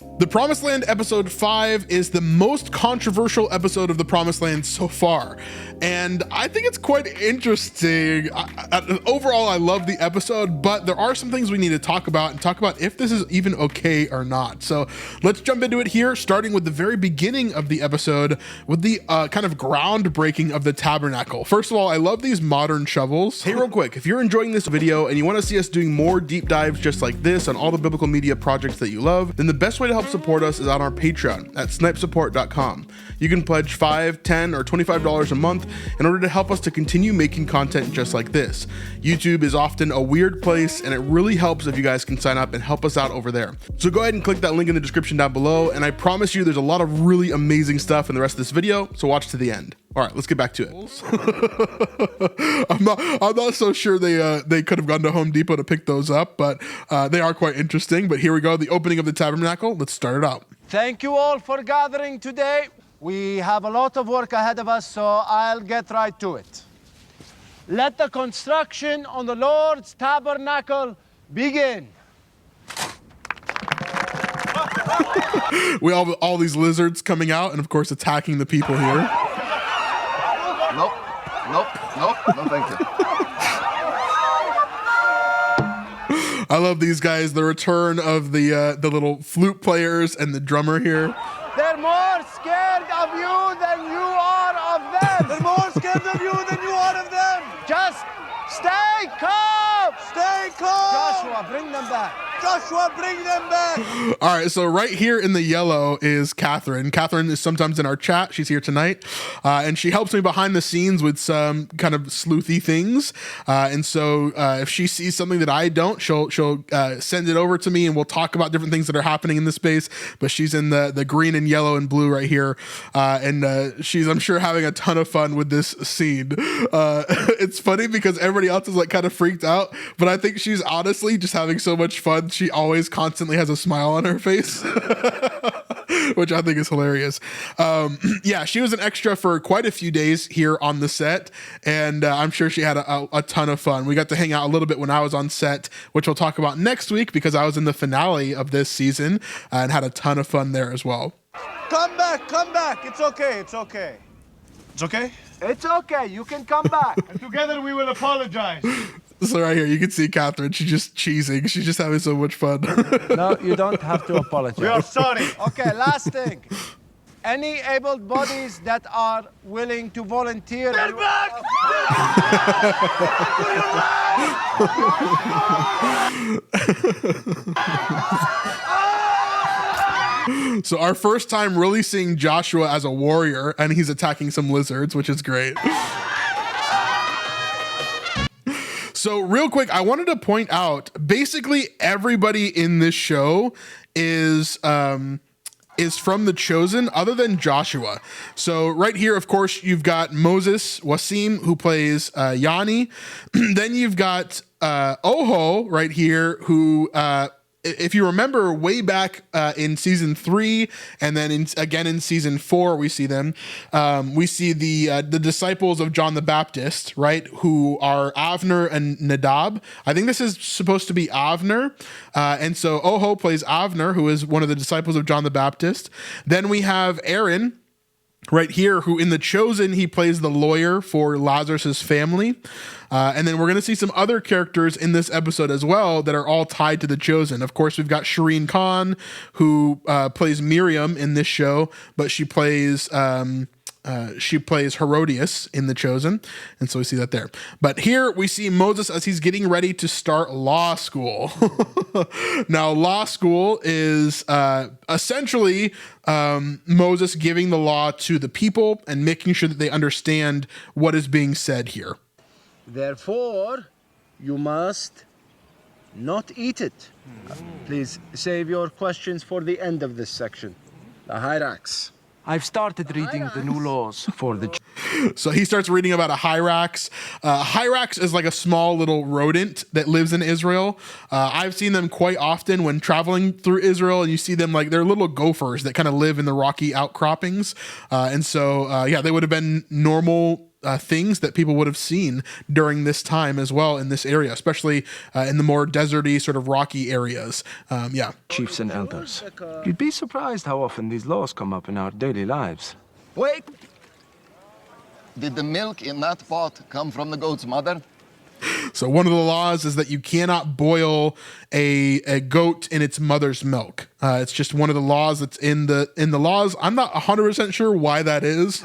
The Promised Land episode 5 is the most controversial episode of the Promised Land so far, and I think it's quite interesting. Overall, I love the episode, but there are some things we need to talk about if this is even okay or not. So let's jump into it here, starting with the very beginning of the episode with the kind of groundbreaking of the tabernacle. First of all, I love these modern shovels. Hey, real quick, if you're enjoying this video and you want to see us doing more deep dives just like this on all the biblical media projects that you love, then the best way to help support us is on our Patreon at snipesupport.com. You can pledge $5, $10, or $25 a month in order to help us to continue making content just like this. YouTube is often a weird place, and it really helps if you guys can sign up and help us out over there. So go ahead and click that link in the description down below, and I promise you there's a lot of really amazing stuff in the rest of this video, so watch to the end. All right, let's get back to it. I'm not so sure they could have gone to Home Depot to pick those up, but they are quite interesting. But here we go, the opening of the tabernacle. Let's start it out. Thank you all for gathering today. We have a lot of work ahead of us, so I'll get right to it. Let the construction on the Lord's tabernacle begin. We have all these lizards coming out and, of course, attacking the people here. Nope, no thank you. I love these guys, the return of the little flute players and the drummer here. They're more scared of you than you are of them. They're more scared of you than you are of them. Just stay calm. Stay calm. Joshua, bring them back. Joshua, bring them back. All right, so right here in the yellow is Catherine. Catherine is sometimes in our chat. She's here tonight, and she helps me behind the scenes with some kind of sleuthy things. And so if she sees something that I don't, she'll send it over to me, and we'll talk about different things that are happening in the space. But she's in the green and yellow and blue right here, and she's, I'm sure, having a ton of fun with this scene. It's funny because everybody else is like kind of freaked out, but I think she's honestly just having so much fun. She always constantly has a smile on her face, which I think is hilarious. Yeah, she was an extra for quite a few days here on the set, and I'm sure she had a ton of fun. We got to hang out a little bit when I was on set, which we'll talk about next week because I was in the finale of this season and had a ton of fun there as well. Come back. It's okay. It's okay. It's okay? It's okay. You can come back. And together we will apologize. So right here, you can see Catherine. She's just cheesing. She's just having so much fun. No, you don't have to apologize. We are sorry. Okay, last thing. Any able bodies that are willing to volunteer. Stand back! So our first time really seeing Joshua as a warrior, and he's attacking some lizards, which is great. So real quick, I wanted to point out, basically everybody in this show is from The Chosen other than Joshua. So right here, of course, you've got Moses, Wasim, who plays Yanni. Then you've got Oho right here, who if you remember way back in season 3, and then again in season 4, we see them. We see the disciples of John the Baptist, right, who are Avner and Nadab. I think this is supposed to be Avner, and so Oho plays Avner, who is one of the disciples of John the Baptist. Then we have Aaron right here, who in The Chosen, he plays the lawyer for Lazarus's family. And then we're going to see some other characters in this episode as well that are all tied to The Chosen. Of course, we've got Shireen Khan, who plays Miriam in this show, but she plays Herodias in The Chosen. And so we see that there. But here we see Moses as he's getting ready to start law school. Now, law school is essentially Moses giving the law to the people and making sure that they understand what is being said here. Therefore, you must not eat it. Please save your questions for the end of this section. The Hyrax. I've started reading the new laws for the... So he starts reading about a hyrax. Hyrax is like a small little rodent that lives in Israel. I've seen them quite often when traveling through Israel, and you see them like they're little gophers that kind of live in the rocky outcroppings. And so, yeah, they would have been normal things that people would have seen during this time as well in this area, especially in the more deserty, sort of rocky areas. Yeah. Chiefs and elders. You'd be surprised how often these laws come up in our daily lives. Wait! Did the milk in that pot come from the goat's mother? So one of the laws is that you cannot boil a goat in its mother's milk. It's just one of the laws that's in the laws. I'm not 100% sure why that is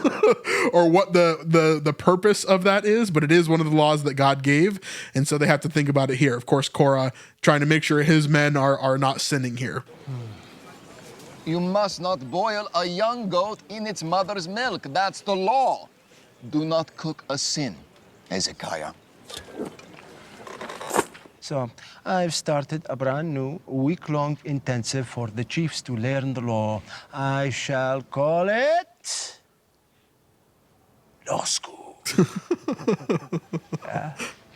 or what the purpose of that is, but it is one of the laws that God gave. And so they have to think about it here. Of course, Korah trying to make sure his men are not sinning here. You must not boil a young goat in its mother's milk. That's the law. Do not cook a sin, Hezekiah. So, I've started a brand new week-long intensive for the chiefs to learn the law. I shall call it Law School.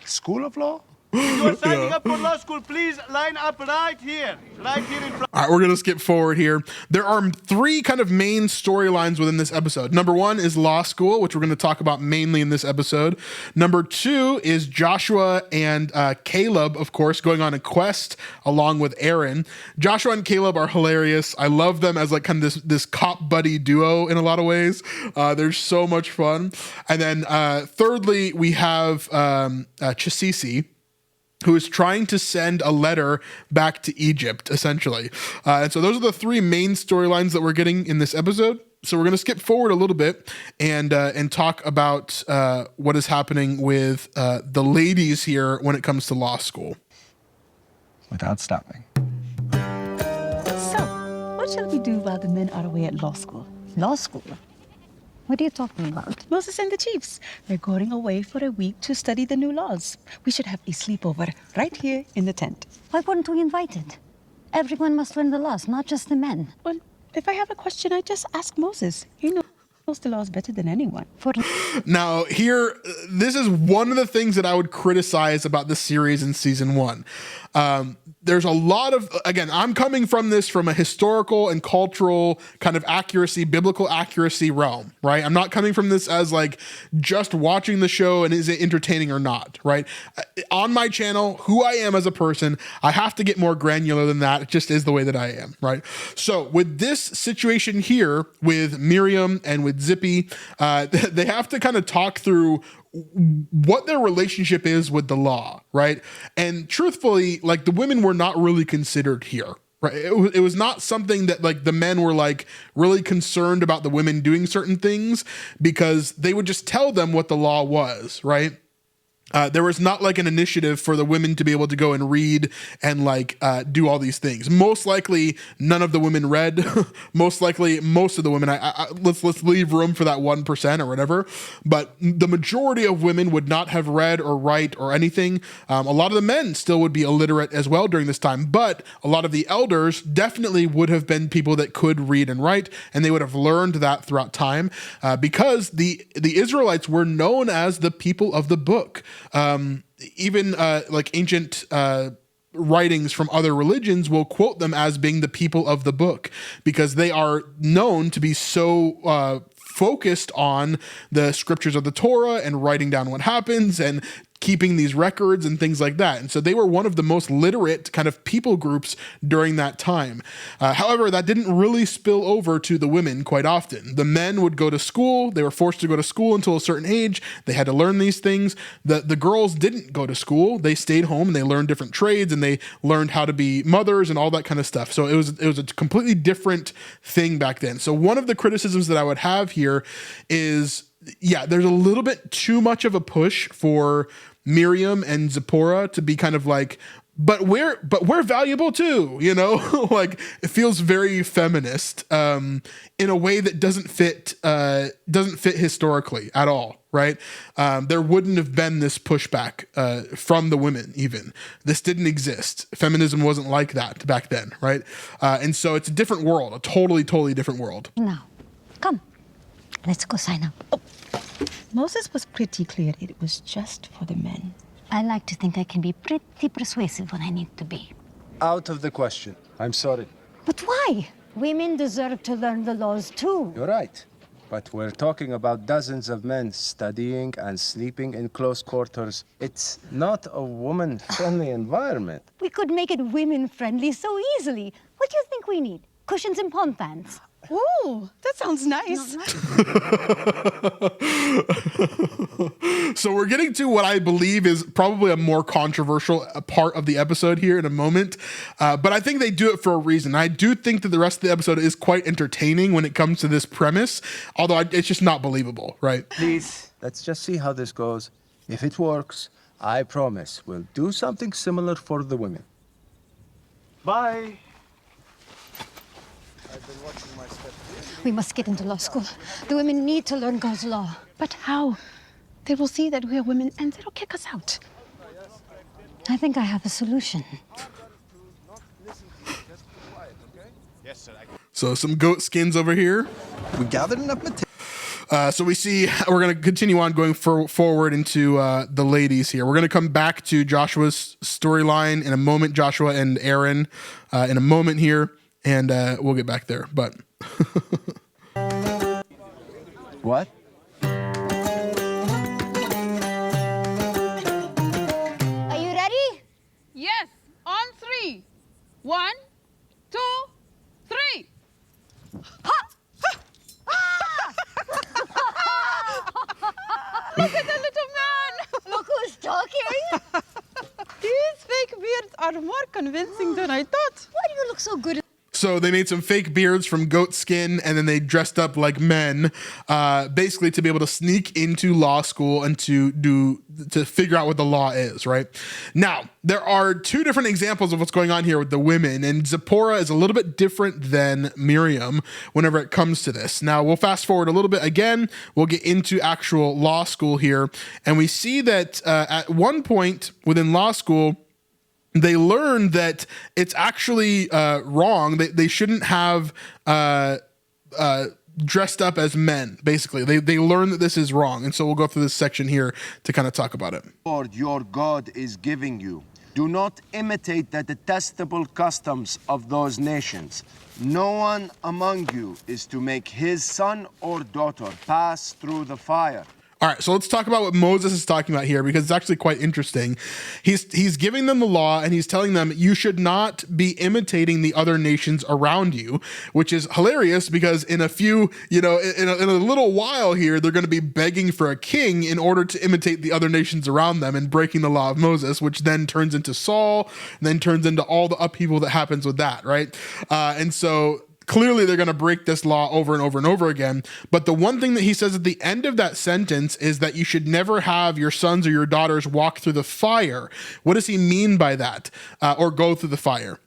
School of Law? You are signing up for law school. Please line up right here in front. All right, we're going to skip forward here. There are three kind of main storylines within this episode. Number one is law school, which we're going to talk about mainly in this episode. Number two is Joshua and Caleb, of course, going on a quest along with Aaron. Joshua and Caleb are hilarious. I love them as like kind of this cop buddy duo in a lot of ways. They're so much fun. And then thirdly, we have Chisisi, who is trying to send a letter back to Egypt, essentially. And so those are the three main storylines that we're getting in this episode. So we're going to skip forward a little bit and talk about what is happening with the ladies here when it comes to law school. Without stopping. So, what shall we do while the men are away at law school? Law school? What are you talking about? Moses and the chiefs. They're going away for a week to study the new laws. We should have a sleepover right here in the tent. Why weren't we invited? Everyone must learn the laws, not just the men. Well, if I have a question, I just ask Moses. He knows the laws better than anyone. Now, here, this is one of the things that I would criticize about the series in season one. There's a lot of, again, I'm coming from this from a historical and cultural kind of accuracy, biblical accuracy realm, right? I'm not coming from this as like just watching the show and is it entertaining or not, right? On my channel, who I am as a person, I have to get more granular than that. It just is the way that I am, right? So with this situation here with Miriam and with Zippy, they have to kind of talk through what their relationship is with the law, right? And truthfully, like the women were not really considered here, right? It was not something that like the men were like really concerned about the women doing certain things because they would just tell them what the law was, right? There was not like an initiative for the women to be able to go and read and like do all these things. Most likely, none of the women read. Most likely, most of the women. Let's leave room for that 1% or whatever. But the majority of women would not have read or write or anything. A lot of the men still would be illiterate as well during this time. But a lot of the elders definitely would have been people that could read and write, and they would have learned that throughout time because the Israelites were known as the people of the book. Even like ancient writings from other religions will quote them as being the people of the book because they are known to be so focused on the scriptures of the Torah and writing down what happens and keeping these records and things like that. And so they were one of the most literate kind of people groups during that time. However, that didn't really spill over to the women quite often. The men would go to school. They were forced to go to school until a certain age. They had to learn these things. The girls didn't go to school. They stayed home and they learned different trades and they learned how to be mothers and all that kind of stuff. So it was a completely different thing back then. So one of the criticisms that I would have here is, yeah, there's a little bit too much of a push for Miriam and Zipporah to be kind of like, but we're valuable too, you know? Like it feels very feminist in a way that doesn't fit historically at all, right? There wouldn't have been this pushback from the women even. This didn't exist. Feminism wasn't like that back then, right? And so it's a different world, a totally different world. Now, come. Let's go sign up. Oh. Moses was pretty clear it was just for the men. I like to think I can be pretty persuasive when I need to be. Out of the question. I'm sorry. But why? Women deserve to learn the laws too. You're right. But we're talking about dozens of men studying and sleeping in close quarters. It's not a woman-friendly environment. We could make it women-friendly so easily. What do you think we need? Cushions and pom pants. Ooh, that sounds nice. So we're getting to what I believe is probably a more controversial part of the episode here in a moment. But I think they do it for a reason. I do think that the rest of the episode is quite entertaining when it comes to this premise, although it's just not believable, right? Please, let's just see how this goes. If it works, I promise we'll do something similar for the women. Bye. We must get into law school. The women need to learn God's law. But how? They will see that we are women and they'll kick us out. I think I have a solution. So some goat skins over here. We gathered enough material. So we see we're going to continue on going forward into the ladies here. We're going to come back to Joshua's storyline in a moment, Joshua and Aaron in a moment here, and we'll get back there. But What? Are you ready? Yes, on 3. 1, 2, 3. Look at the little man. Look who's talking. These fake beards are more convincing than I thought. Why do you look so good? so they made some fake beards from goat skin, and then they dressed up like men, basically to be able to sneak into law school and to figure out what the law is, right? Now, there are two different examples of what's going on here with the women, and Zipporah is a little bit different than Miriam whenever it comes to this. Now, we'll fast forward a little bit again. We'll get into actual law school here, and we see that at one point within law school, they learned that it's actually wrong. They shouldn't have dressed up as men, basically. They learn that this is wrong. And so we'll go through this section here to kind of talk about it. Lord, your God is giving you. Do not imitate the detestable customs of those nations. No one among you is to make his son or daughter pass through the fire. All right, so let's talk about what Moses is talking about here, because it's actually quite interesting. He's giving them the law, and he's telling them you should not be imitating the other nations around you, which is hilarious because in a few, in a little while here, they're going to be begging for a king in order to imitate the other nations around them and breaking the law of Moses, which then turns into Saul, and then turns into all the upheaval that happens with that, right? And so clearly, they're going to break this law over and over and over again. But the one thing that he says at the end of that sentence is that you should never have your sons or your daughters walk through the fire. What does he mean by that? Or go through the fire?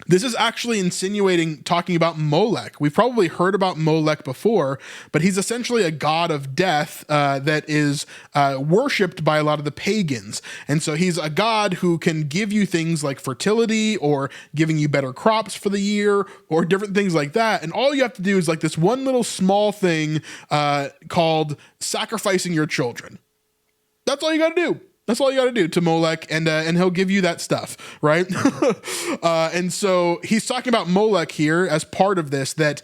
This is actually insinuating, talking about Molech. We've probably heard about Molech before, but he's essentially a god of death that is worshipped by a lot of the pagans. And so he's a god who can give you things like fertility or giving you better crops for the year or different things like that. And all you have to do is like this one little small thing called sacrificing your children. That's all you got to do. That's all you got to do to Molech, and he'll give you that stuff, right? And so he's talking about Molech here as part of this, that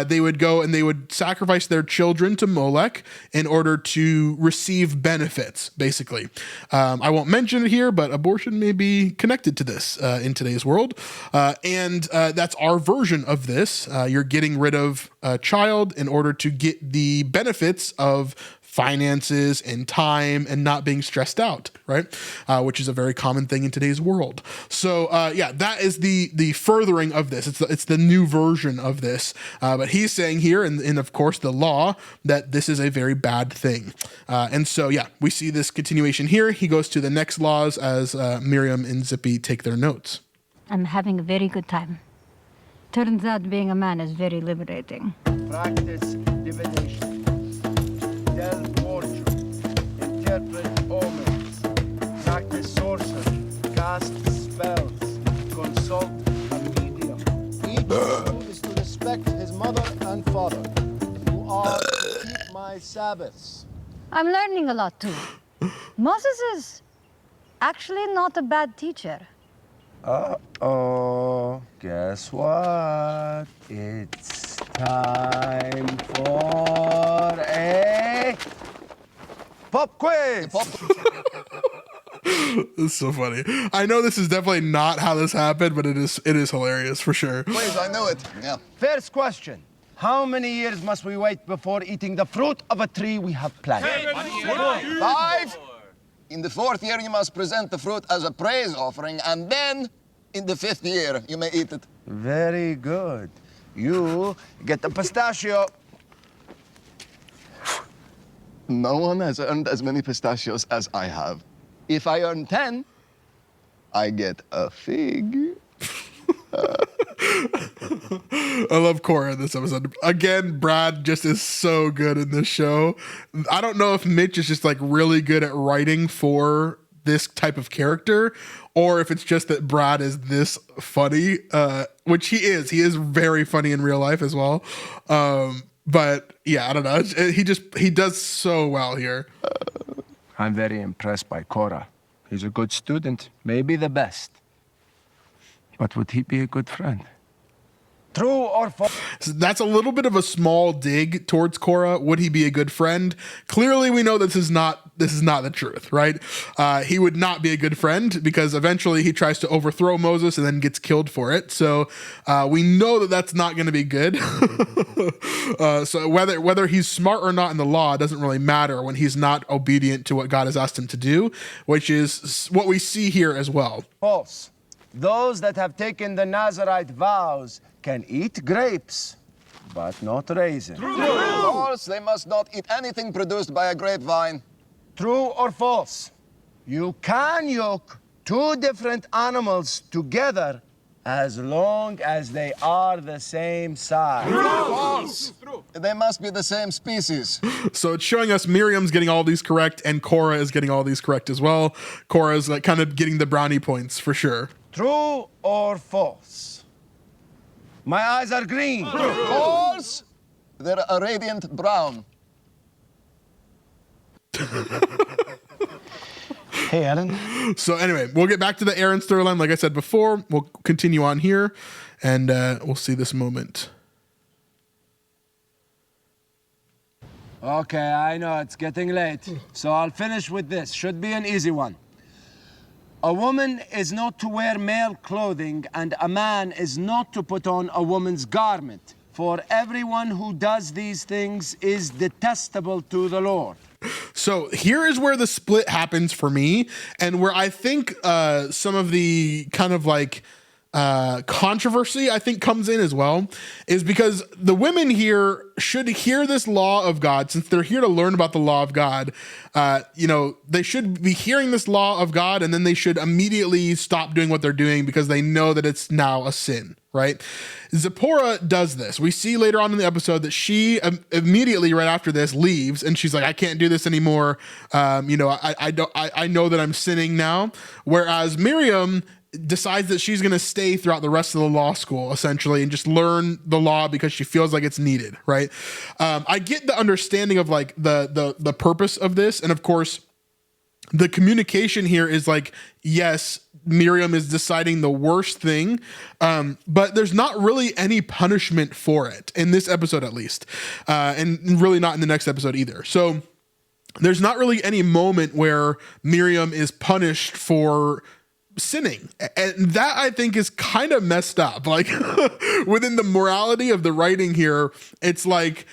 they would go and they would sacrifice their children to Molech in order to receive benefits, basically. I won't mention it here, but abortion may be connected to this in today's world. And that's our version of this. You're getting rid of a child in order to get the benefits of finances and time and not being stressed out, right? Which is a very common thing in today's world. So yeah, that is the furthering of this. It's the new version of this. But he's saying here, and of course the law, that this is a very bad thing. And so yeah, we see this continuation here. He goes to the next laws as Miriam and Zippy take their notes. I'm having a very good time. Turns out being a man is very liberating. Practice divination. Tell fortune. Interpret omens. Practice sorcery. Cast spells. Consult a medium. Each of you is to respect his mother and father. You are to keep my Sabbaths. I'm learning a lot too. Moses is actually not a bad teacher. Uh-oh. Guess what? It's Time for a pop quiz. It's so funny. I know this is definitely not how this happened, but it is hilarious for sure. Please, I knew it. Yeah. First question. How many years must we wait before eating the fruit of a tree we have planted? 5. In the 4th year, you must present the fruit as a praise offering, and then in the 5th year, you may eat it. Very good. You get the pistachio. No one has earned as many pistachios as I have. If I earn 10, I get a fig. I love Cora in this episode. Again, Brad just is so good in this show. I don't know if Mitch is just like really good at writing for this type of character, or if it's just that Brad is this funny, which he is. He is very funny in real life as well. But yeah, I don't know. He does so well here. I'm very impressed by Cora. He's a good student, maybe the best. But would he be a good friend? True or false? So that's a little bit of a small dig towards Cora. Would he be a good friend? Clearly, we know this is not the truth, right? He would not be a good friend because eventually he tries to overthrow Moses and then gets killed for it. So we know that that's not going to be good. So whether he's smart or not in the law doesn't really matter when he's not obedient to what God has asked him to do, which is what we see here as well. False. Those that have taken the Nazirite vows can eat grapes, but not raisins. False, they must not eat anything produced by a grapevine. True or false? You can yoke two different animals together as long as they are the same size. False. They must be the same species. So it's showing us Miriam's getting all these correct and Cora is getting all these correct as well. Cora's like kind of getting the brownie points for sure. True or false? My eyes are green. False. They're a radiant brown. Hey, Ellen. So anyway, we'll get back to the Aaron storyline. Like I said before, we'll continue on here and we'll see this moment. Okay, I know it's getting late, so I'll finish with this. Should be an easy one. A woman is not to wear male clothing, and a man is not to put on a woman's garment. For everyone who does these things is detestable to the Lord. So here is where the split happens for me, and where I think some of the kind of like controversy I think comes in as well, is because the women here should hear this law of God. Since they're here to learn about the law of God, they should be hearing this law of God, and then they should immediately stop doing what they're doing because they know that it's now a sin, right? Zipporah does this. We see later on in the episode that she immediately right after this leaves, and she's like, I can't do this anymore. I know that I'm sinning now. Whereas Miriam decides that she's going to stay throughout the rest of the law school essentially and just learn the law because she feels like it's needed, right? I get the understanding of like the purpose of this, and of course the communication here is like, yes, Miriam is deciding the worst thing, but there's not really any punishment for it in this episode at least, and really not in the next episode either. So there's not really any moment where Miriam is punished for sinning, and that I think is kind of messed up. Like within the morality of the writing here, it's like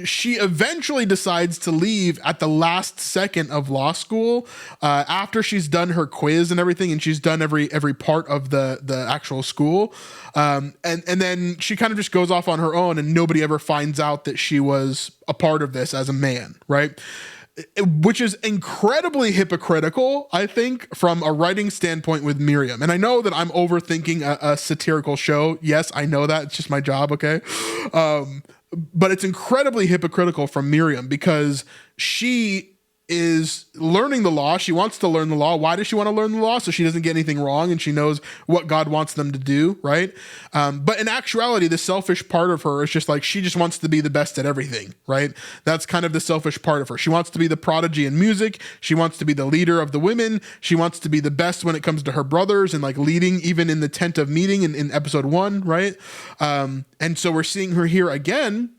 she eventually decides to leave at the last second of law school, after she's done her quiz and everything, and she's done every part of the actual school, and then she kind of just goes off on her own, and nobody ever finds out that she was a part of this as a man, right? Which is incredibly hypocritical, I think, from a writing standpoint with Miriam. And I know that I'm overthinking a satirical show. Yes, I know that. It's just my job, okay? But it's incredibly hypocritical from Miriam because she is learning the law. She wants to learn the law. Why does she want to learn the law? So she doesn't get anything wrong and she knows what God wants them to do, right? But in actuality, the selfish part of her is just like, she just wants to be the best at everything, right? That's kind of the selfish part of her. She wants to be the prodigy in music. She wants to be the leader of the women. She wants to be the best when it comes to her brothers and like leading even in the tent of meeting in episode 1, right? And so we're seeing her here again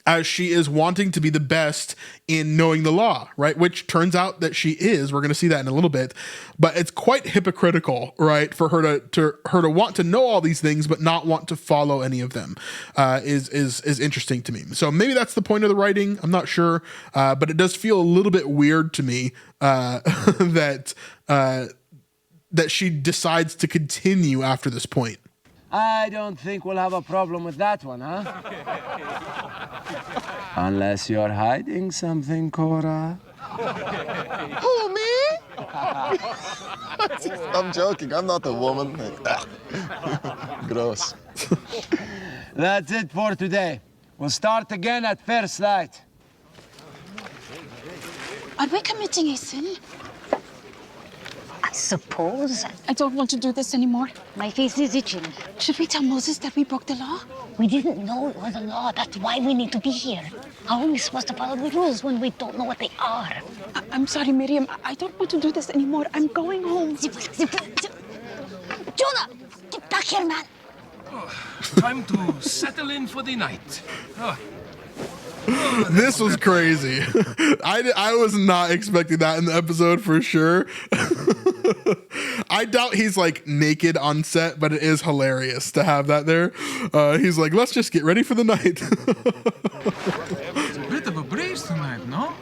as she is wanting to be the best in knowing the law, right? Which turns out that she is. We're going to see that in a little bit, but it's quite hypocritical, right? For her to want to know all these things, but not want to follow any of them, is interesting to me. So maybe that's the point of the writing. I'm not sure, but it does feel a little bit weird to me that she decides to continue after this point. I don't think we'll have a problem with that one, huh? Unless you're hiding something, Cora. Who, me? I'm joking. I'm not a woman. Gross. That's it for today. We'll start again at first light. Are we committing a sin? I suppose. I don't want to do this anymore. My face is itching. Should we tell Moses that we broke the law? We didn't know it was a law. That's why we need to be here. How are we supposed to follow the rules when we don't know what they are? I'm sorry, Miriam. I don't want to do this anymore. I'm going home. Zip. Jonah! Get back here, man! Time to settle in for the night. This was crazy. I was not expecting that in the episode for sure. I doubt he's like naked on set, but it is hilarious to have that there. He's like, let's just get ready for the night. It's a bit of a breeze tonight, no?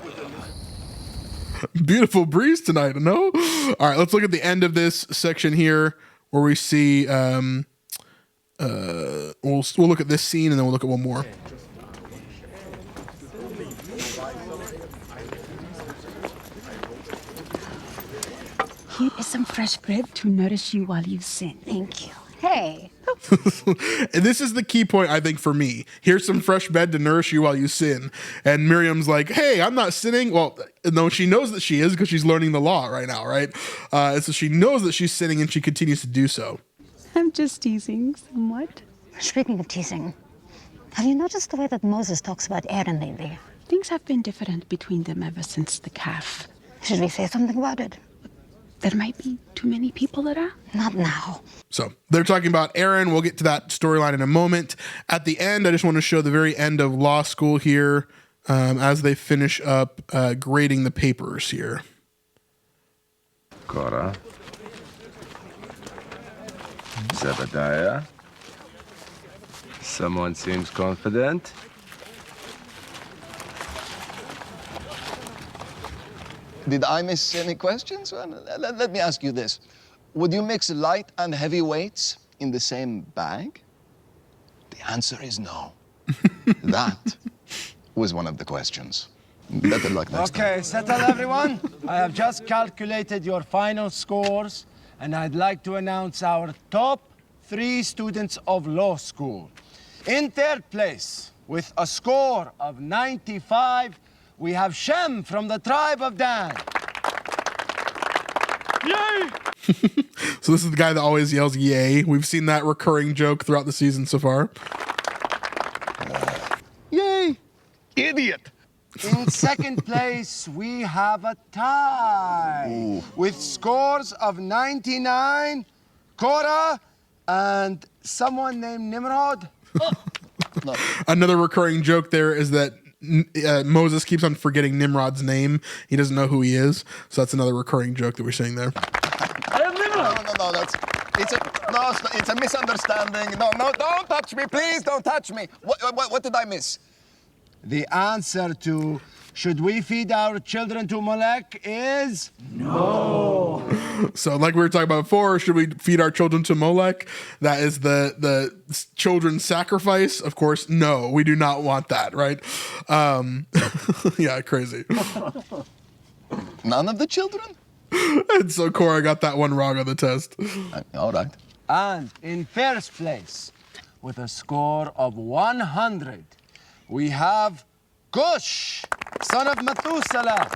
Beautiful breeze tonight, no? All right, let's look at the end of this section here where we see, we'll look at this scene and then we'll look at one more. Here is some fresh bread to nourish you while you sin. Thank you. Hey. And this is the key point, I think, for me. Here's some fresh bread to nourish you while you sin. And Miriam's like, hey, I'm not sinning. Well, no, she knows that she is because she's learning the law right now, right? And so she knows that she's sinning and she continues to do so. I'm just teasing somewhat. Speaking of teasing, have you noticed the way that Moses talks about Aaron lately? Things have been different between them ever since the calf. Should we say something about it? There might be too many people around. Not now. So they're talking about Aaron. We'll get to that storyline in a moment. At the end, I just want to show the very end of law school here as they finish up grading the papers here. Cora. Zebediah. Someone seems confident. Did I miss any questions? Well, let me ask you this. Would you mix light and heavy weights in the same bag? The answer is no. That was one of the questions. Better luck next time. Okay, settle everyone. I have just calculated your final scores, and I'd like to announce our top 3 students of law school. In third place, with a score of 95, we have Shem from the tribe of Dan. Yay! So this is the guy that always yells yay. We've seen that recurring joke throughout the season so far. Yay! Idiot! In second place, we have a tie with scores of 99, Cora, and someone named Nimrod. No. Another recurring joke there is that Moses keeps on forgetting Nimrod's name. He doesn't know who he is. So that's another recurring joke that we're saying there. No, it's a misunderstanding. No, don't touch me, please, don't touch me. What did I miss? The answer to should we feed our children to Molech is no. So like we were talking about before, should we feed our children to Molech? That is the children's sacrifice. Of course, no, we do not want that, right? Yeah, crazy. None of the children? And so Cora got that one wrong on the test. All right. And in first place, with a score of 100, we have Cush, son of Methuselah.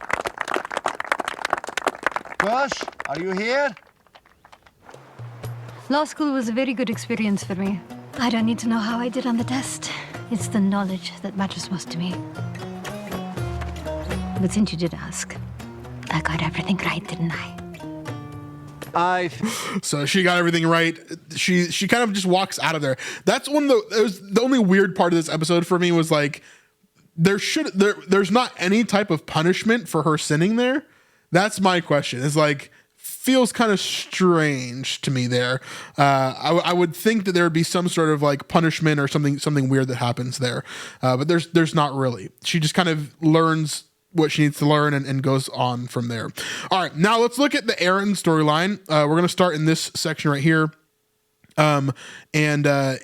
Josh, are you here? Law school was a very good experience for me. I don't need to know how I did on the test. It's the knowledge that matters most to me. But since you did ask, I got everything right, didn't I? So she got everything right. She kind of just walks out of there. That's one of the only weird part of this episode for me was like, there's not any type of punishment for her sinning there. That's my question. It's like, feels kind of strange to me there. I would think that there would be some sort of like punishment or something weird that happens there. But there's not really. She just kind of learns what she needs to learn and goes on from there. All right, now let's look at the Aaron storyline. We're going to start in this section right here.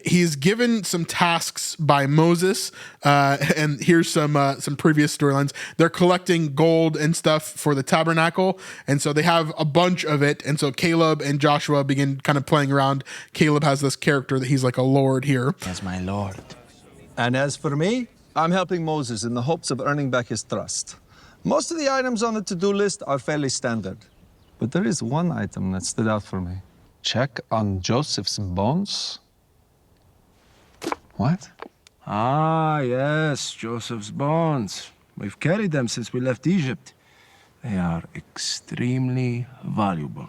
He's given some tasks by Moses, and here's some previous storylines. They're collecting gold and stuff for the tabernacle, and so they have a bunch of it, and so Caleb and Joshua begin kind of playing around. Caleb has this character that he's like a lord here. As my lord. And as for me, I'm helping Moses in the hopes of earning back his trust. Most of the items on the to-do list are fairly standard, but there is one item that stood out for me. Check on Joseph's bones? What? Ah, yes, Joseph's bones. We've carried them since we left Egypt. They are extremely valuable.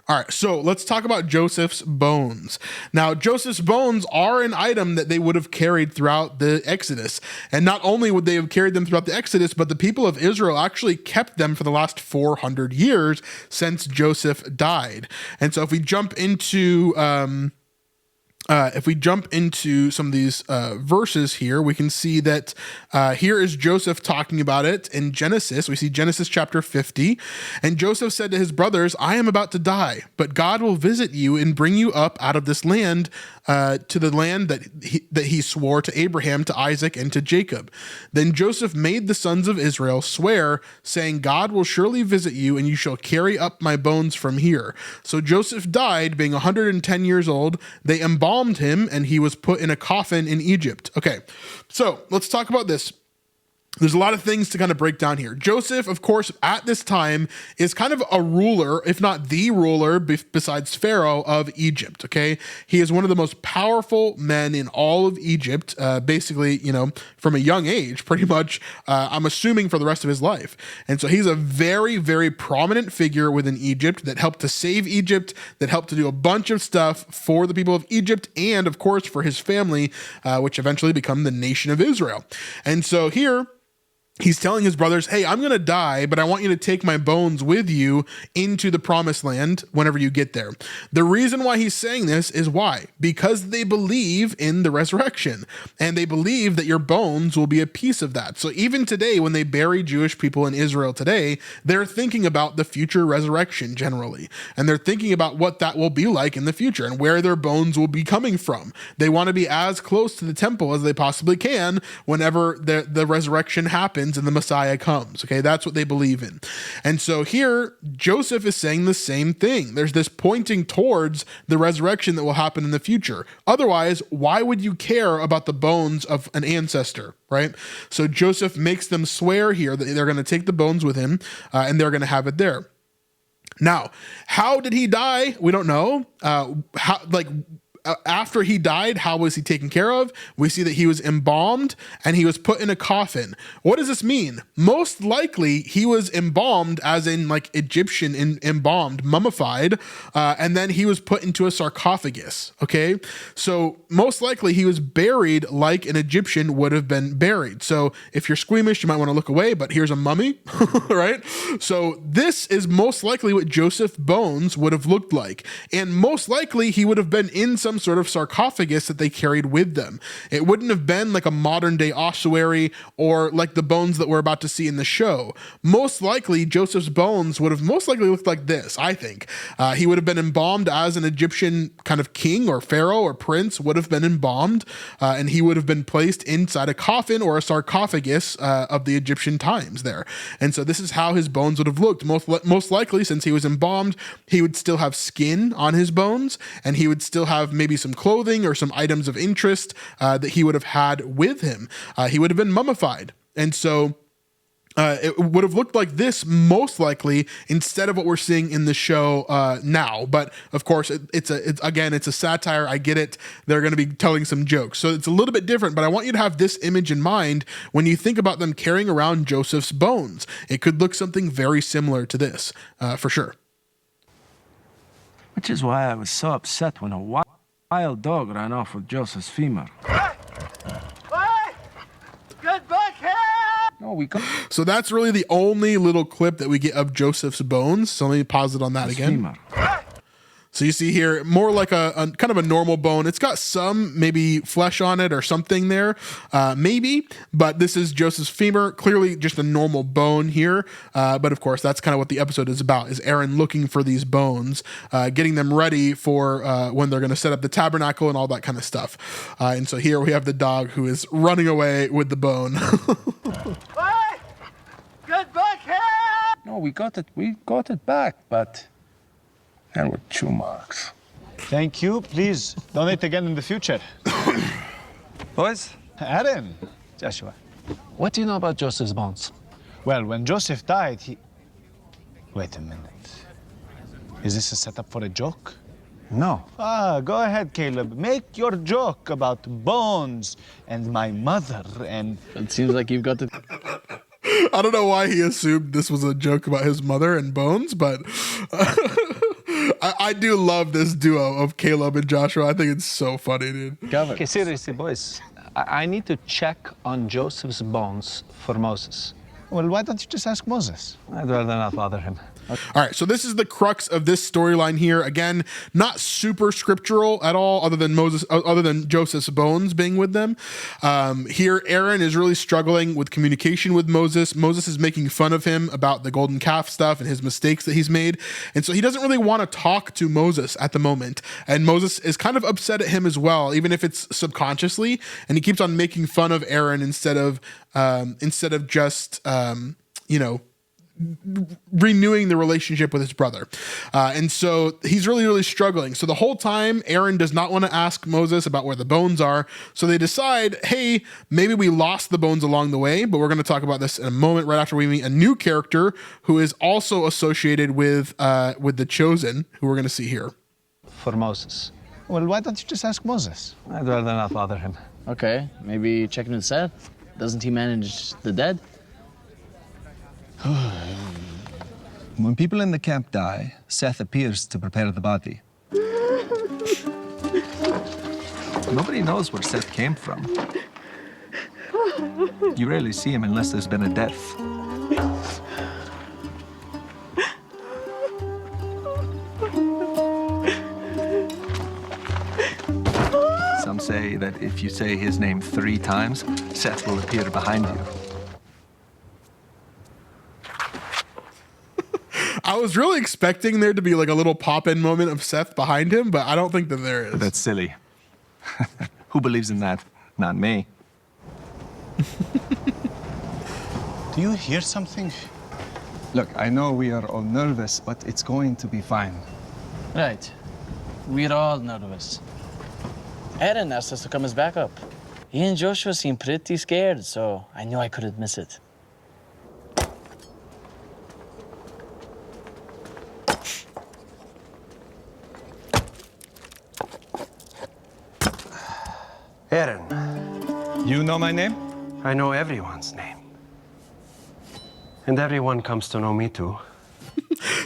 All right, so let's talk about Joseph's bones. Now, Joseph's bones are an item that they would have carried throughout the Exodus. And not only would they have carried them throughout the Exodus, but the people of Israel actually kept them for the last 400 years since Joseph died. And so if we jump into some of these verses here, we can see that here is Joseph talking about it in Genesis. We see Genesis chapter 50. And Joseph said to his brothers, I am about to die, but God will visit you and bring you up out of this land to the land that he swore to Abraham, to Isaac, and to Jacob. Then Joseph made the sons of Israel swear, saying, God will surely visit you, and you shall carry up my bones from here. So Joseph died, being 110 years old. They embalmed him, and he was put in a coffin in Egypt. Okay, so let's talk about this. There's a lot of things to kind of break down here. Joseph, of course, at this time is kind of a ruler, if not the ruler, besides Pharaoh, of Egypt, okay? He is one of the most powerful men in all of Egypt, basically, from a young age, pretty much, I'm assuming for the rest of his life. And so he's a very, very prominent figure within Egypt that helped to save Egypt, that helped to do a bunch of stuff for the people of Egypt and, of course, for his family, which eventually become the nation of Israel. And so here, he's telling his brothers, hey, I'm going to die, but I want you to take my bones with you into the promised land whenever you get there. The reason why he's saying this is why? Because they believe in the resurrection, and they believe that your bones will be a piece of that. So even today, when they bury Jewish people in Israel today, they're thinking about the future resurrection generally, and they're thinking about what that will be like in the future and where their bones will be coming from. They want to be as close to the temple as they possibly can whenever the resurrection happens and the Messiah comes. Okay, that's what they believe in. And so here, Joseph is saying the same thing. There's this pointing towards the resurrection that will happen in the future. Otherwise, why would you care about the bones of an ancestor, right? So Joseph makes them swear here that they're going to take the bones with him and they're going to have it there. Now, how did he die? We don't know. After he died, how was he taken care of? We see that he was embalmed and he was put in a coffin. What does this mean? Most likely he was embalmed as in like Egyptian embalmed, mummified, and then he was put into a sarcophagus, okay? So most likely he was buried like an Egyptian would have been buried. So if you're squeamish, you might want to look away, but here's a mummy, right? So this is most likely what Joseph's bones would have looked like. And most likely he would have been in some sort of sarcophagus that they carried with them. It wouldn't have been like a modern day ossuary or like the bones that we're about to see in the show. Most likely Joseph's bones would have most likely looked like this, I think. He would have been embalmed as an Egyptian kind of king or pharaoh or prince would have been embalmed, and he would have been placed inside a coffin or a sarcophagus of the Egyptian times there. And so this is how his bones would have looked. Most likely, since he was embalmed, he would still have skin on his bones, and he would still have maybe some clothing or some items of interest that he would have had with him. He would have been mummified. And so it would have looked like this most likely instead of what we're seeing in the show now. But of course, it's a satire. I get it. They're going to be telling some jokes, so it's a little bit different. But I want you to have this image in mind when you think about them carrying around Joseph's bones. It could look something very similar to this, for sure. Which is why I was so upset when a wild dog ran off with Joseph's femur. Get back here! No, we got So that's really the only little clip that we get of Joseph's bones. So let me pause it on that again. femur. So you see here, more like a kind of a normal bone. It's got some maybe flesh on it or something there, maybe. But this is Joseph's femur, clearly just a normal bone here. But of course, that's kind of what the episode is about, is Aaron looking for these bones, getting them ready for when they're going to set up the tabernacle and all that kind of stuff. And so here we have the dog who is running away with the bone. Hey! Get back here! No, we got it back, but there were chew marks. Thank you. Please donate again in the future. Boys, Aaron, Joshua. what do you know about Joseph's bones? Well, when Joseph died, he... Wait a minute. Is this a setup for a joke? No. Go ahead, Caleb. Make your joke about bones and my mother and... It seems like you've got the... I don't know why he assumed this was a joke about his mother and bones, but I do love this duo of Caleb and Joshua. I think it's so funny, dude. Okay, seriously, boys. I need to check on Joseph's bones for Moses. Well, why don't you just ask Moses? I'd rather not bother him. All right, so this is the crux of this storyline here. Again, not super scriptural at all, other than Joseph's bones being with them. Here, Aaron is really struggling with communication with Moses. Moses is making fun of him about the golden calf stuff and his mistakes that he's made, and so he doesn't really want to talk to Moses at the moment. And Moses is kind of upset at him as well, even if it's subconsciously. And he keeps on making fun of Aaron instead of just renewing the relationship with his brother. And so he's really, really struggling. So the whole time, Aaron does not want to ask Moses about where the bones are. So they decide, hey, maybe we lost the bones along the way, but we're going to talk about this in a moment, right after we meet a new character who is also associated with the Chosen, who we're going to see here. For Moses. Well, why don't you just ask Moses? I'd rather not bother him. Okay, maybe checking with Seth. Doesn't he manage the dead? When people in the camp die, Seth appears to prepare the body. Nobody knows where Seth came from. You rarely see him unless there's been a death. Some say that if you say his name 3 times, Seth will appear behind you. I was really expecting there to be like a little pop-in moment of Seth behind him, but I don't think that there is. That's silly. Who believes in that? Not me. Do you hear something? Look, I know we are all nervous, but it's going to be fine. Right. We're all nervous. Aaron asked us to come as backup. He and Joshua seemed pretty scared, so I knew I couldn't miss it. Aaron, You know my name? I know everyone's name. And everyone comes to know me too.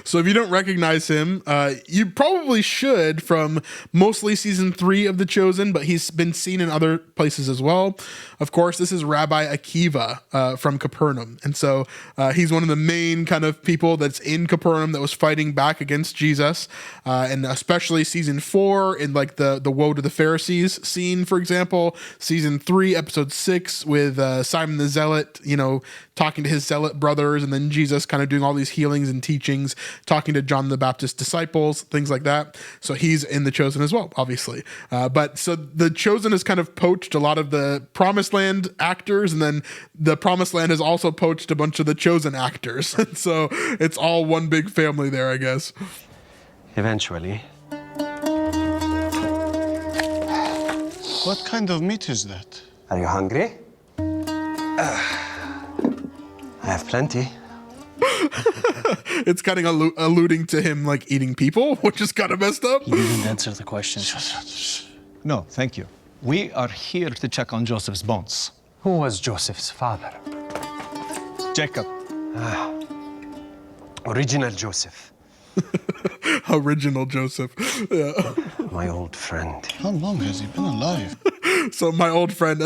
So if you don't recognize him, you probably should from mostly season 3 of The Chosen, but he's been seen in other places as well. Of course, this is Rabbi Akiva from Capernaum. And so he's one of the main kind of people that's in Capernaum that was fighting back against Jesus. And especially season 4 in like the Woe to the Pharisees scene, for example. Season 3, episode 6 with Simon the Zealot, talking to his zealot brothers, and then Jesus kind of doing all these healings and teachings, talking to John the Baptist's disciples, things like that. So he's in The Chosen as well, obviously. But so The Chosen has kind of poached a lot of the Promised Land actors, and then the Promised Land has also poached a bunch of The Chosen actors. So it's all one big family there, I guess. Eventually. What kind of meat is that? Are you hungry? I have plenty. It's kind of alluding to him like eating people, which is kind of messed up. He didn't answer the question. No, thank you. We are here to check on Joseph's bones. Who was Joseph's father? Jacob. Original Joseph. Original Joseph. Yeah. My old friend. How long has he been alive? So my old friend,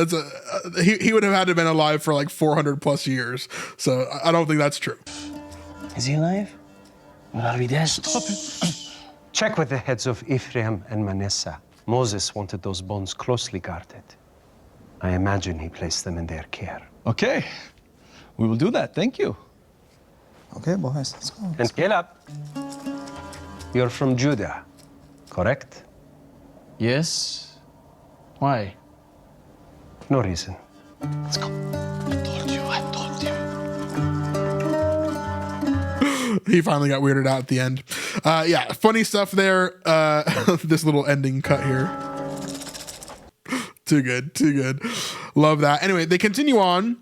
he would have had to have been alive for like 400 plus years. So I don't think that's true. Is he alive? Or are we dead? Stop it. Check with the heads of Ephraim and Manasseh. Moses wanted those bones closely guarded. I imagine he placed them in their care. Okay, we will do that. Thank you. Okay, boys, let's go. And Caleb, you're from Judah, correct? Yes. Why? No reason. Let's go. I told you. He finally got weirded out at the end. Yeah, funny stuff there. This little ending cut here. Too good, too good. Love that. Anyway, they continue on,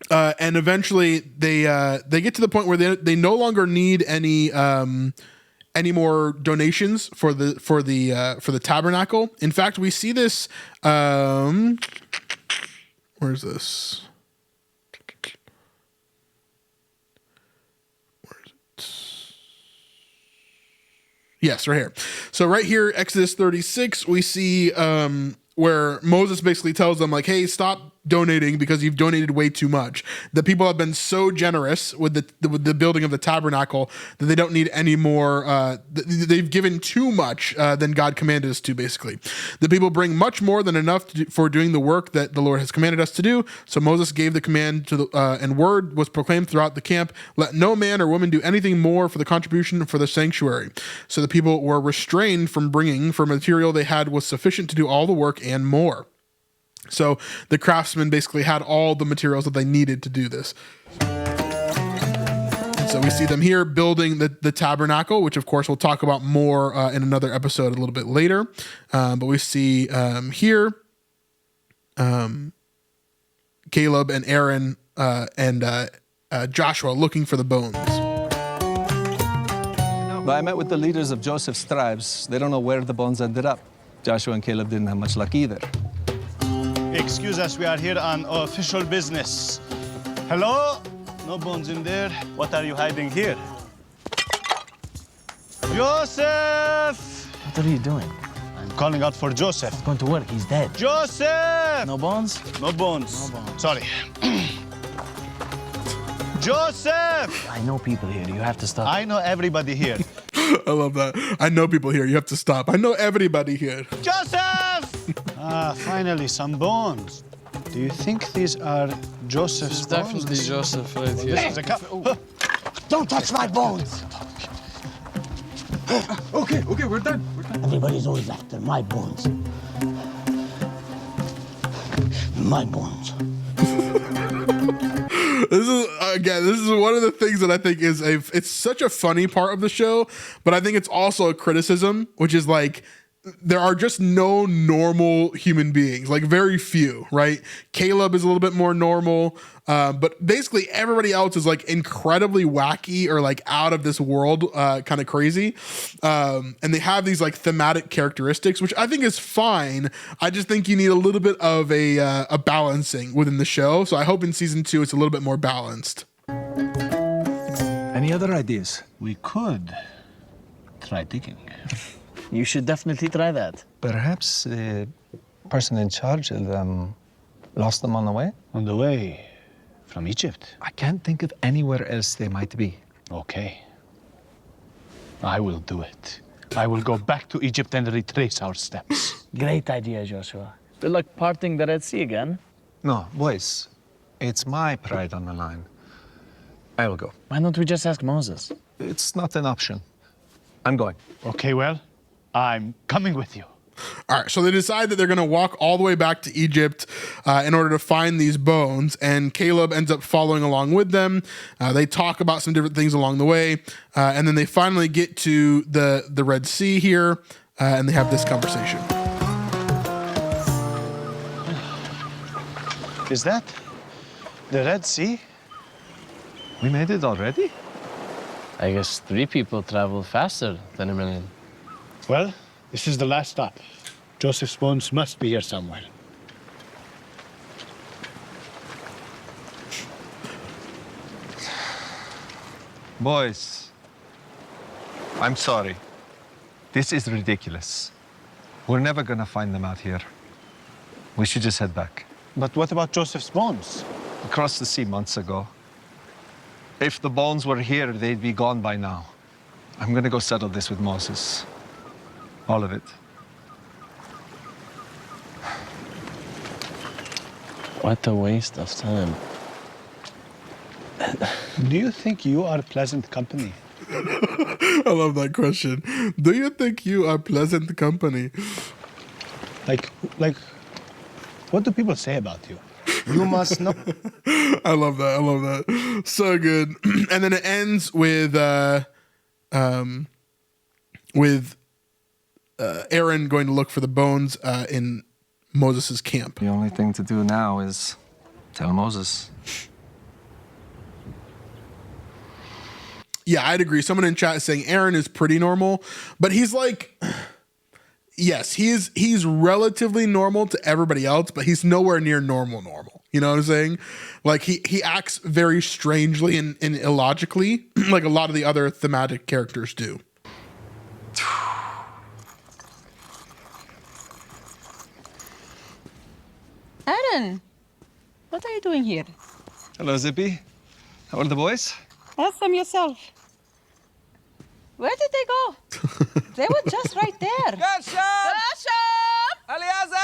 and eventually they get to the point where they no longer need any more donations for the tabernacle. In fact, we see this. Where's this? Yes, right here. So right here, Exodus 36, we see where Moses basically tells them like, hey, stop donating because you've donated way too much. The people have been so generous with the building of the tabernacle that they don't need any more. They've given too much than God commanded us to, basically. The people bring much more than enough for doing the work that the Lord has commanded us to do. So Moses gave the command to and word was proclaimed throughout the camp. Let no man or woman do anything more for the contribution for the sanctuary. So the people were restrained from bringing, for material they had was sufficient to do all the work and more. So the craftsmen basically had all the materials that they needed to do this. And so we see them here building the tabernacle, which of course we'll talk about more in another episode a little bit later. But we see here Caleb and Aaron and Joshua looking for the bones. I met with the leaders of Joseph's tribes. They don't know where the bones ended up. Joshua and Caleb didn't have much luck either. Excuse us, we are here on official business. Hello? No bones in there. What are you hiding here? Joseph! What are you doing? I'm calling out for Joseph. He's going to work. He's dead. Joseph! No bones? No bones. No bones. Sorry. Joseph! I know people here. You have to stop. I know everybody here. I love that. I know people here. You have to stop. I know everybody here. Joseph! Finally, some bones. Do you think these are Joseph's bones? Definitely Joseph right here. This is a Don't touch my bones! Okay, we're done. Everybody's always after my bones. My bones. This is one of the things that I think it's such a funny part of the show, but I think it's also a criticism, which is like, there are just no normal human beings, like very few, right? Caleb is a little bit more normal, but basically everybody else is like incredibly wacky or like out of this world, kind of crazy. And they have these like thematic characteristics, which I think is fine. I just think you need a little bit of a balancing within the show. So I hope in season 2, it's a little bit more balanced. Any other ideas? We could try digging. You should definitely try that. Perhaps the person in charge of them lost them on the way? On the way from Egypt? I can't think of anywhere else they might be. Okay. I will do it. I will go back to Egypt and retrace our steps. Great idea, Joshua. Feel like parting the Red Sea again? No, boys, it's my pride on the line. I will go. Why don't we just ask Moses? It's not an option. I'm going. Okay, well, I'm coming with you. All right, so they decide that they're going to walk all the way back to Egypt in order to find these bones, and Caleb ends up following along with them. They talk about some different things along the way, and then they finally get to the Red Sea here, and they have this conversation. Is that the Red Sea? We made it already? I guess 3 people travel faster than a million. Well, this is the last stop. Joseph's bones must be here somewhere. Boys, I'm sorry. This is ridiculous. We're never gonna find them out here. We should just head back. But what about Joseph's bones? Across the sea months ago. If the bones were here, they'd be gone by now. I'm gonna go settle this with Moses. All of it. What a waste of time. Do you think you are pleasant company? I love that question. Do you think you are pleasant company? Like, what do people say about you? You must know. I love that. I love that. So good. And then it ends with Aaron going to look for the bones in Moses' camp. The only thing to do now is tell Moses. Yeah, I'd agree. Someone in chat is saying Aaron is pretty normal, but he's like, yes, he's relatively normal to everybody else, but he's nowhere near normal. You know what I'm saying? Like he acts very strangely and illogically, like a lot of the other thematic characters do. Aaron, what are you doing here? Hello, Zippy. How are the boys? Ask them yourself. Where did they go? They were just right there. Gershom! Eliezer!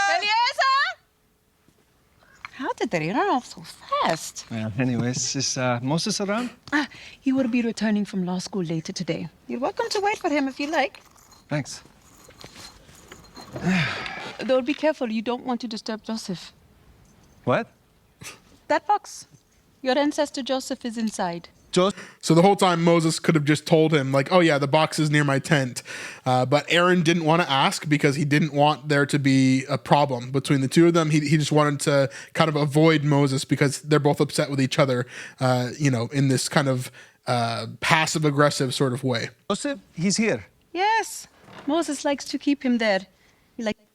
How did they run off so fast? Well, anyways, is Moses around? He will be returning from law school later today. You're welcome to wait for him if you like. Thanks. Though be careful, you don't want to disturb Joseph. What? That box. Your ancestor Joseph is inside. So the whole time Moses could have just told him like, oh yeah, the box is near my tent. But Aaron didn't want to ask because he didn't want there to be a problem between the two of them. He just wanted to kind of avoid Moses because they're both upset with each other, in this kind of passive aggressive sort of way. Joseph, he's here. Yes. Moses likes to keep him there.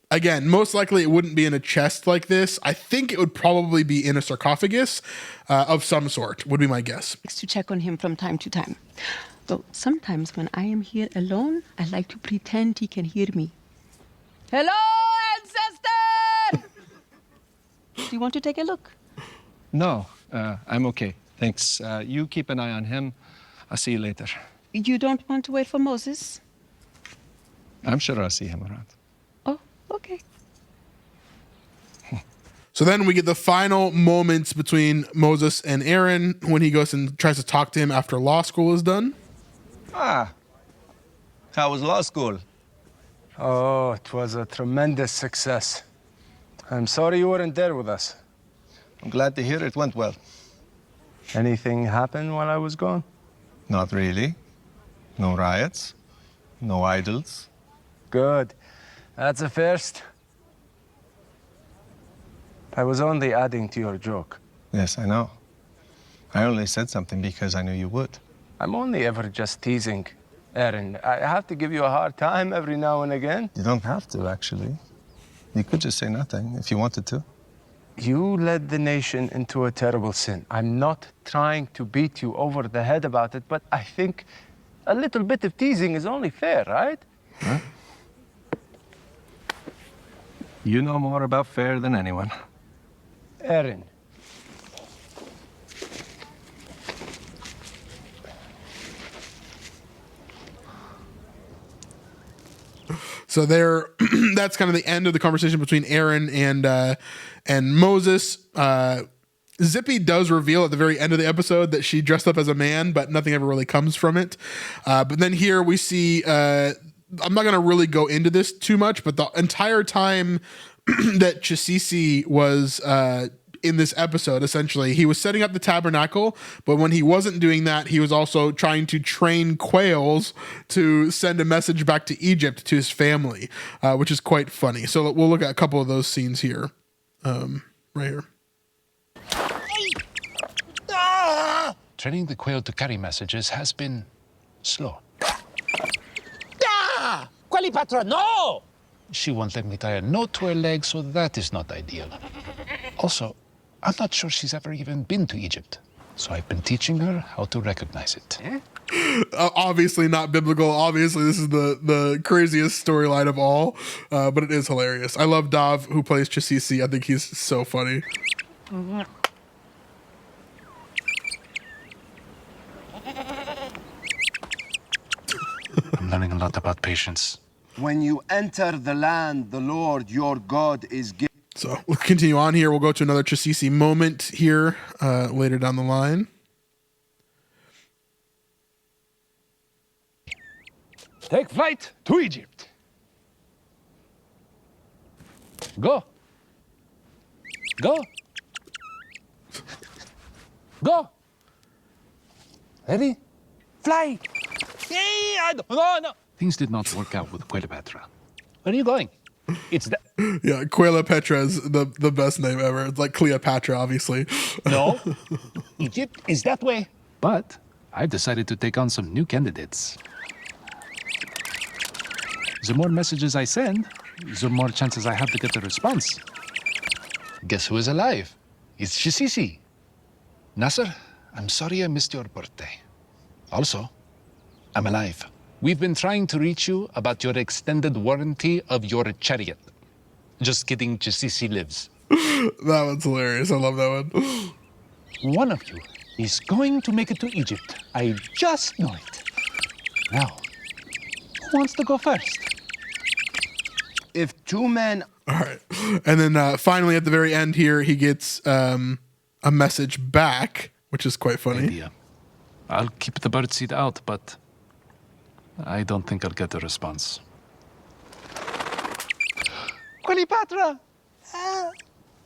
Again, most likely it wouldn't be in a chest like this. I think it would probably be in a sarcophagus of some sort, would be my guess. Likes to check on him from time to time. Though sometimes when I am here alone, I like to pretend he can hear me. Hello, ancestor! Do you want to take a look? No, I'm okay. Thanks. You keep an eye on him. I'll see you later. You don't want to wait for Moses? I'm sure I'll see him around. Okay. So then we get the final moments between Moses and Aaron when he goes and tries to talk to him after law school is done. How was law school? Oh, it was a tremendous success. I'm sorry you weren't there with us. I'm glad to hear it went well. Anything happened while I was gone? Not really. No riots. No idols. Good. That's a first. I was only adding to your joke. Yes, I know. I only said something because I knew you would. I'm only ever just teasing. Aaron, I have to give you a hard time every now and again. You don't have to, actually. You could just say nothing if you wanted to. You led the nation into a terrible sin. I'm not trying to beat you over the head about it, but I think a little bit of teasing is only fair, right? Huh? You know more about fair than anyone. Aaron. So there, that's kind of the end of the conversation between Aaron and Moses. Zippy does reveal at the very end of the episode that she dressed up as a man, but nothing ever really comes from it. But then here we see, I'm not going to really go into this too much, but the entire time that Chisisi was in this episode, essentially, he was setting up the tabernacle, but when he wasn't doing that, he was also trying to train quails to send a message back to Egypt to his family, which is quite funny. So we'll look at a couple of those scenes here, right here. training the quail to carry messages has been slow. Ah! Quali patra, no! She won't let me tie a note to her leg, so that is not ideal. Also, I'm not sure she's ever even been to Egypt, so I've been teaching her how to recognize it. Obviously not biblical. Obviously, this is the craziest storyline of all, but it is hilarious. I love Dav, who plays Chasisi. I think he's so funny. I'm learning a lot about patience. When you enter the land the Lord your God is giving. So we'll continue on here. We'll go to another Chasisi moment here later down the line. Take flight to Egypt. Go. Go. Go. Ready? Fly. No. Things did not work out with Cleopatra. Where are you going? It's the... Yeah, Cleopatra is the best name ever. It's like Cleopatra, obviously. No. Egypt is that way. But I've decided to take on some new candidates. The more messages I send, the more chances I have to get a response. Guess who is alive? It's Chasisi. Nasser, I'm sorry I missed your birthday. Also, I'm alive. We've been trying to reach you about your extended warranty of your chariot. Just kidding, Chasisi lives. That one's hilarious. I love that one. One of you is going to make it to Egypt. I just know it. Now, who wants to go first? If two men... All right. And then finally at the very end here, he gets a message back, which is quite funny. Idea. I'll keep the birdseed out, but I don't think I'll get a response. Cleopatra!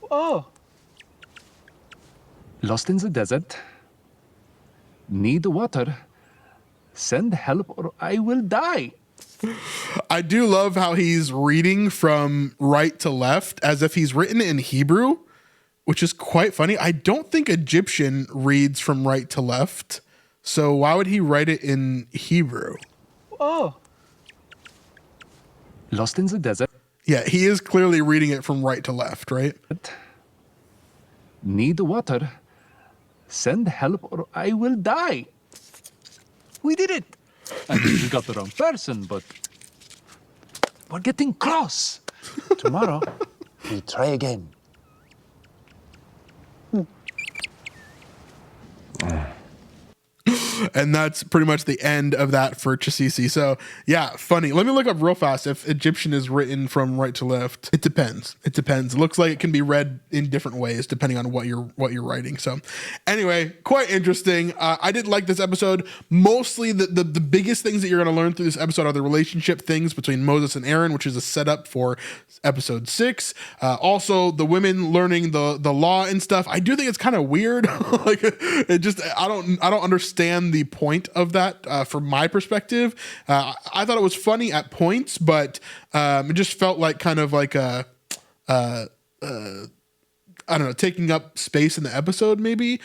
Oh. Lost in the desert. Need water. Send help or I will die. I do love how he's reading from right to left as if he's written in Hebrew, which is quite funny. I don't think Egyptian reads from right to left. So why would he write it in Hebrew? Oh. Lost in the desert. Yeah, he is clearly reading it from right to left, right? Need water. Send help or I will die. We did it. I think we got the wrong person, but we're getting close. Tomorrow, we try again. And that's pretty much the end of that for Chasisi. So yeah, funny. Let me look up real fast if Egyptian is written from right to left. It depends. It depends. It looks like it can be read in different ways depending on what you're writing. So anyway, quite interesting. I did like this episode. Mostly the biggest things that you're going to learn through this episode are the relationship things between Moses and Aaron, which is a setup for episode 6. Also the women learning the law and stuff. I do think it's kind of weird. Like it just, I don't understand the point of that from my perspective. I thought it was funny at points, but it just felt like kind of like a I don't know, taking up space in the episode maybe.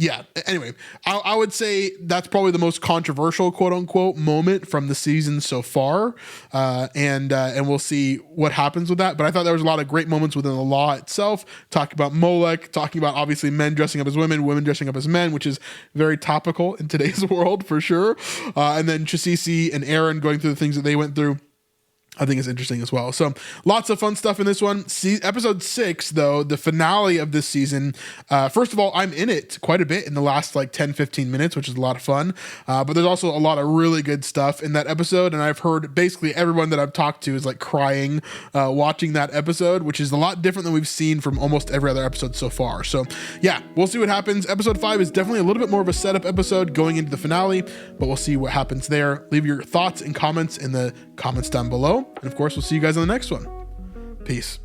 Yeah, anyway, I would say that's probably the most controversial quote unquote moment from the season so far. And we'll see what happens with that. But I thought there was a lot of great moments within the law itself, talking about Molech, talking about obviously men dressing up as women, women dressing up as men, which is very topical in today's world for sure. And then Chasisi and Aaron going through the things that they went through. I think it's interesting as well. So lots of fun stuff in this one. Episode 6, though, the finale of this season. First of all, I'm in it quite a bit in the last like 10, 15 minutes, which is a lot of fun. But there's also a lot of really good stuff in that episode. And I've heard basically everyone that I've talked to is like crying watching that episode, which is a lot different than we've seen from almost every other episode so far. So yeah, we'll see what happens. Episode 5 is definitely a little bit more of a setup episode going into the finale, but we'll see what happens there. Leave your thoughts and comments in the comments down below. And of course, we'll see you guys on the next one. Peace.